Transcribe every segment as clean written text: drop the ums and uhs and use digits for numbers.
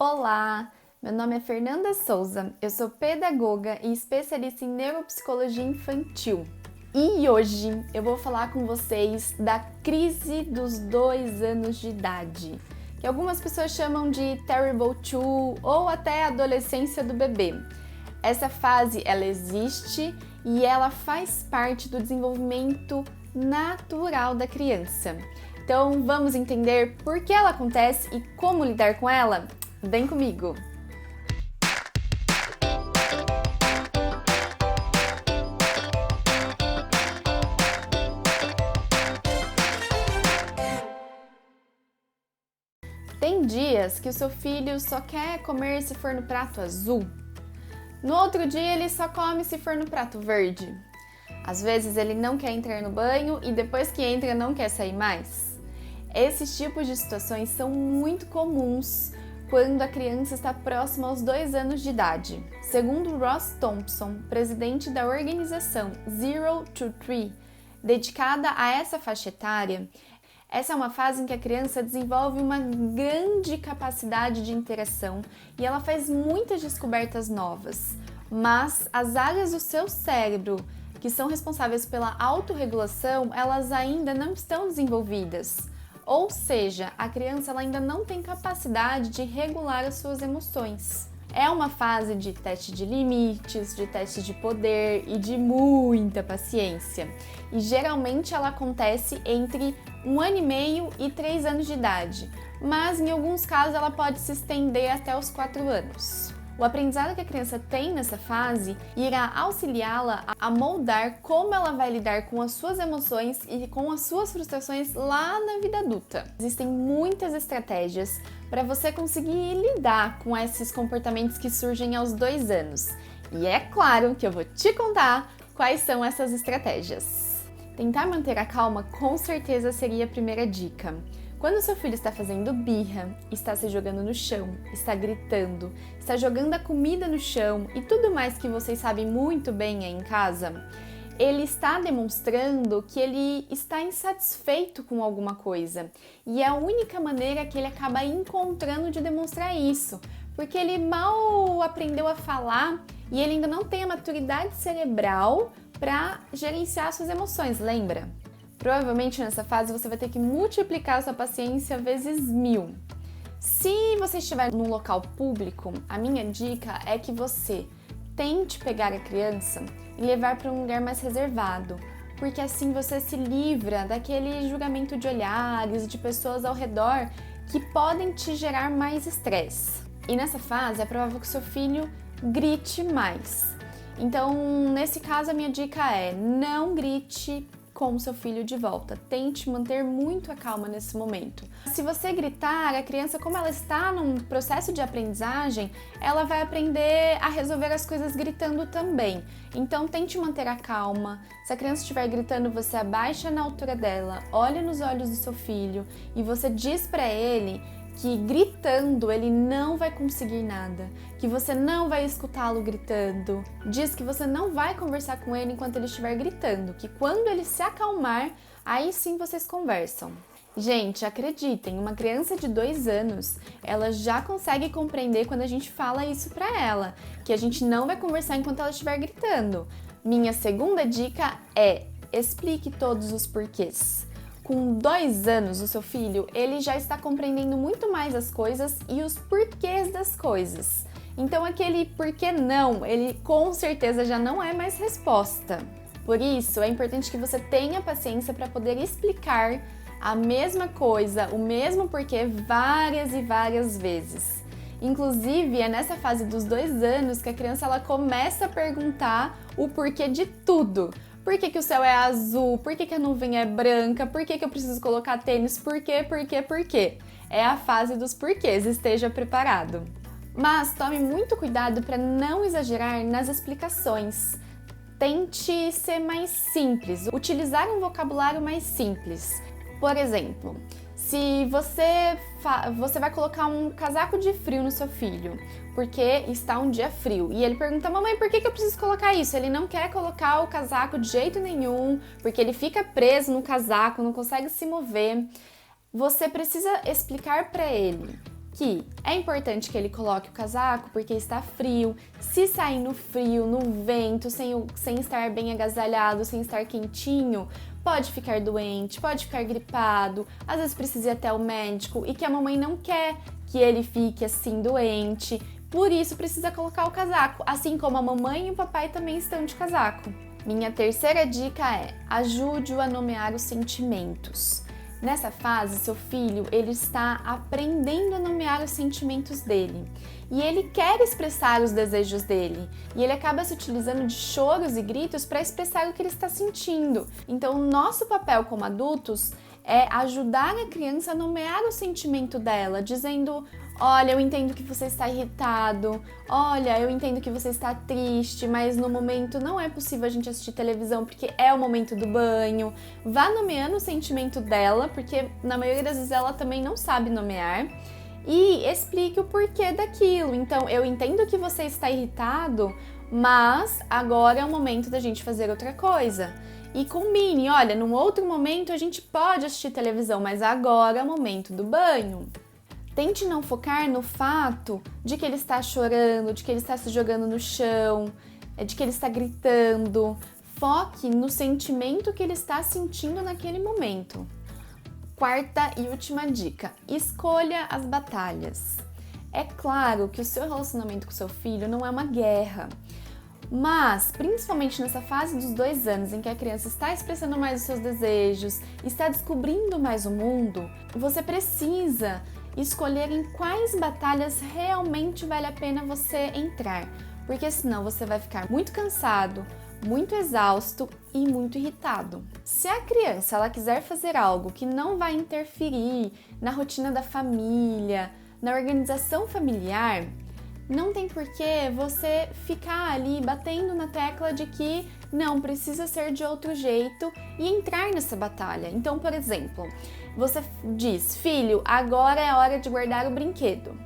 Olá, meu nome é Fernanda Souza, eu sou pedagoga e especialista em neuropsicologia infantil. E hoje eu vou falar com vocês da crise dos 2 anos de idade, que algumas pessoas chamam de Terrible Two ou até adolescência do bebê. Essa fase, ela existe e ela faz parte do desenvolvimento natural da criança. Então vamos entender por que ela acontece e como lidar com ela? Vem comigo! Tem dias que o seu filho só quer comer se for no prato azul. No outro dia ele só come se for no prato verde. Às vezes ele não quer entrar no banho e depois que entra não quer sair mais. Esses tipos de situações são muito comuns quando a criança está próxima aos 2 anos de idade. Segundo Ross Thompson, presidente da organização Zero to Three, dedicada a essa faixa etária, essa é uma fase em que a criança desenvolve uma grande capacidade de interação e ela faz muitas descobertas novas, mas as áreas do seu cérebro que são responsáveis pela autorregulação, elas ainda não estão desenvolvidas. Ou seja, a criança ela ainda não tem capacidade de regular as suas emoções. É uma fase de teste de limites, de teste de poder e de muita paciência. E geralmente ela acontece entre 1 ano e meio e 3 anos de idade, mas em alguns casos ela pode se estender até os 4 anos. O aprendizado que a criança tem nessa fase irá auxiliá-la a moldar como ela vai lidar com as suas emoções e com as suas frustrações lá na vida adulta. Existem muitas estratégias para você conseguir lidar com esses comportamentos que surgem aos 2 anos. E é claro que eu vou te contar quais são essas estratégias. Tentar manter a calma com certeza seria a primeira dica. Quando seu filho está fazendo birra, está se jogando no chão, está gritando, está jogando a comida no chão e tudo mais que vocês sabem muito bem aí em casa, ele está demonstrando que ele está insatisfeito com alguma coisa. E é a única maneira que ele acaba encontrando de demonstrar isso, porque ele mal aprendeu a falar e ele ainda não tem a maturidade cerebral para gerenciar suas emoções, lembra? Provavelmente nessa fase você vai ter que multiplicar sua paciência vezes 1000. Se você estiver num local público, a minha dica é que você tente pegar a criança e levar para um lugar mais reservado, porque assim você se livra daquele julgamento de olhares, de pessoas ao redor que podem te gerar mais estresse. E nessa fase é provável que seu filho grite mais. Então, nesse caso, a minha dica é não grite com o seu filho de volta. Tente manter muito a calma nesse momento. Se você gritar, a criança, como ela está num processo de aprendizagem, ela vai aprender a resolver as coisas gritando também. Então, tente manter a calma. Se a criança estiver gritando, você abaixa na altura dela, olha nos olhos do seu filho e você diz para ele que gritando ele não vai conseguir nada, que você não vai escutá-lo gritando. Diz que você não vai conversar com ele enquanto ele estiver gritando, que quando ele se acalmar, aí sim vocês conversam. Gente, acreditem, uma criança de 2 anos, ela já consegue compreender quando a gente fala isso pra ela, que a gente não vai conversar enquanto ela estiver gritando. Minha segunda dica é: explique todos os porquês. Com 2 anos, o seu filho, ele já está compreendendo muito mais as coisas e os porquês das coisas. Então, aquele porquê não, ele com certeza já não é mais resposta. Por isso, é importante que você tenha paciência para poder explicar a mesma coisa, o mesmo porquê várias e várias vezes. Inclusive, é nessa fase dos 2 anos que a criança ela começa a perguntar o porquê de tudo. Por que o céu é azul? Por que a nuvem é branca? Por que eu preciso colocar tênis? Por quê? É a fase dos porquês, esteja preparado. Mas tome muito cuidado para não exagerar nas explicações. Tente ser mais simples, utilizar um vocabulário mais simples. Por exemplo, se você vai colocar um casaco de frio no seu filho, porque está um dia frio, e ele pergunta: mamãe, por que eu preciso colocar isso? Ele não quer colocar o casaco de jeito nenhum, porque ele fica preso no casaco, não consegue se mover. Você precisa explicar para ele que é importante que ele coloque o casaco porque está frio. Se sair no frio, no vento, sem estar bem agasalhado, sem estar quentinho, pode ficar doente, pode ficar gripado, às vezes precisa ir até o médico e que a mamãe não quer que ele fique assim doente. Por isso precisa colocar o casaco, assim como a mamãe e o papai também estão de casaco. Minha terceira dica é: ajude-o a nomear os sentimentos. Nessa fase, seu filho ele está aprendendo a nomear os sentimentos dele e ele quer expressar os desejos dele e ele acaba se utilizando de choros e gritos para expressar o que ele está sentindo. Então, o nosso papel como adultos é ajudar a criança a nomear o sentimento dela, dizendo: olha, eu entendo que você está irritado, olha, eu entendo que você está triste, mas no momento não é possível a gente assistir televisão porque é o momento do banho. Vá nomeando o sentimento dela, porque na maioria das vezes ela também não sabe nomear, e explique o porquê daquilo. Então, eu entendo que você está irritado, mas agora é o momento da gente fazer outra coisa. E combine, olha, num outro momento a gente pode assistir televisão, mas agora é o momento do banho. Tente não focar no fato de que ele está chorando, de que ele está se jogando no chão, de que ele está gritando. Foque no sentimento que ele está sentindo naquele momento. Quarta e última dica: escolha as batalhas. É claro que o seu relacionamento com seu filho não é uma guerra, mas principalmente nessa fase dos 2 anos em que a criança está expressando mais os seus desejos, está descobrindo mais o mundo, você precisa escolher em quais batalhas realmente vale a pena você entrar, porque senão você vai ficar muito cansado, muito exausto e muito irritado. Se a criança ela quiser fazer algo que não vai interferir na rotina da família, na organização familiar, não tem por que você ficar ali batendo na tecla de que não precisa ser de outro jeito e entrar nessa batalha. Então, por exemplo, você diz: filho, agora é a hora de guardar o brinquedo.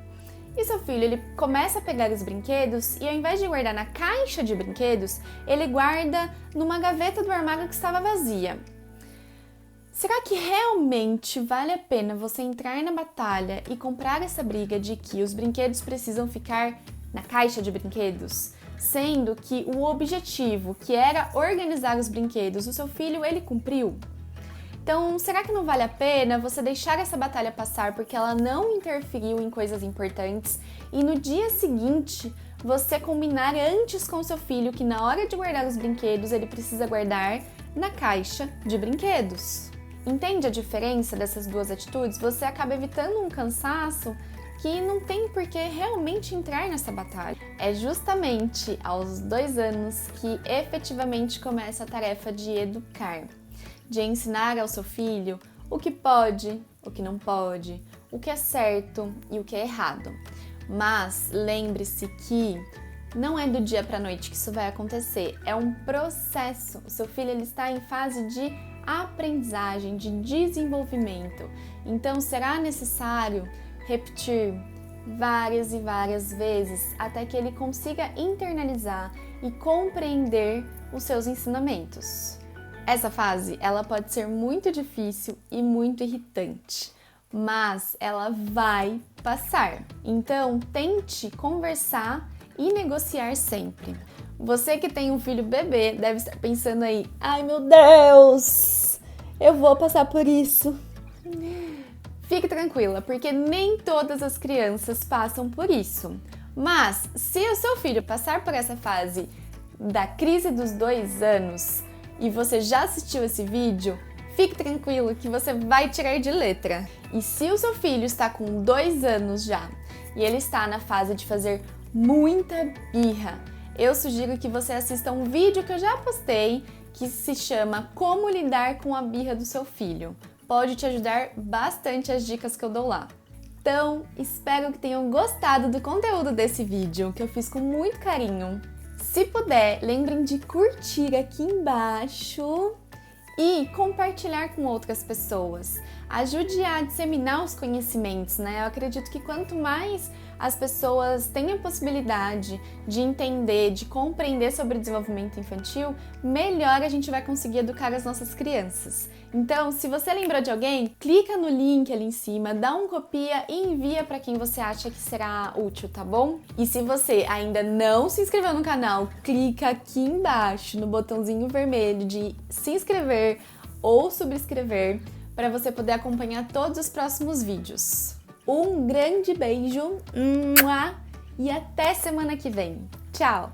E seu filho, ele começa a pegar os brinquedos e ao invés de guardar na caixa de brinquedos, ele guarda numa gaveta do armário que estava vazia. Será que realmente vale a pena você entrar na batalha e comprar essa briga de que os brinquedos precisam ficar na caixa de brinquedos? Sendo que o objetivo, que era organizar os brinquedos, o seu filho, ele cumpriu? Então, será que não vale a pena você deixar essa batalha passar porque ela não interferiu em coisas importantes e no dia seguinte você combinar antes com o seu filho que na hora de guardar os brinquedos ele precisa guardar na caixa de brinquedos? Entende a diferença dessas duas atitudes? Você acaba evitando um cansaço que não tem por que realmente entrar nessa batalha. É justamente aos 2 anos que efetivamente começa a tarefa de educar, de ensinar ao seu filho o que pode, o que não pode, o que é certo e o que é errado. Mas lembre-se que não é do dia para a noite que isso vai acontecer, é um processo. O seu filho ele está em fase de aprendizagem, de desenvolvimento. Então será necessário repetir várias e várias vezes até que ele consiga internalizar e compreender os seus ensinamentos. Essa fase, ela pode ser muito difícil e muito irritante, mas ela vai passar. Então, tente conversar e negociar sempre. Você que tem um filho bebê deve estar pensando aí: ai meu Deus, eu vou passar por isso. Fique tranquila, porque nem todas as crianças passam por isso. Mas se o seu filho passar por essa fase da crise dos 2 anos e você já assistiu esse vídeo, fique tranquilo que você vai tirar de letra. E se o seu filho está com 2 anos já e ele está na fase de fazer muita birra, eu sugiro que você assista um vídeo que eu já postei que se chama Como Lidar com a Birra do Seu Filho. Pode te ajudar bastante as dicas que eu dou lá. Então, espero que tenham gostado do conteúdo desse vídeo, que eu fiz com muito carinho. Se puder, lembrem de curtir aqui embaixo e compartilhar com outras pessoas. Ajude a disseminar os conhecimentos, né? Eu acredito que quanto mais as pessoas têm a possibilidade de entender, de compreender sobre o desenvolvimento infantil, melhor a gente vai conseguir educar as nossas crianças. Então, se você lembrou de alguém, clica no link ali em cima, dá um copia e envia para quem você acha que será útil, tá bom? E se você ainda não se inscreveu no canal, clica aqui embaixo no botãozinho vermelho de se inscrever ou subscrever para você poder acompanhar todos os próximos vídeos. Um grande beijo e até semana que vem. Tchau!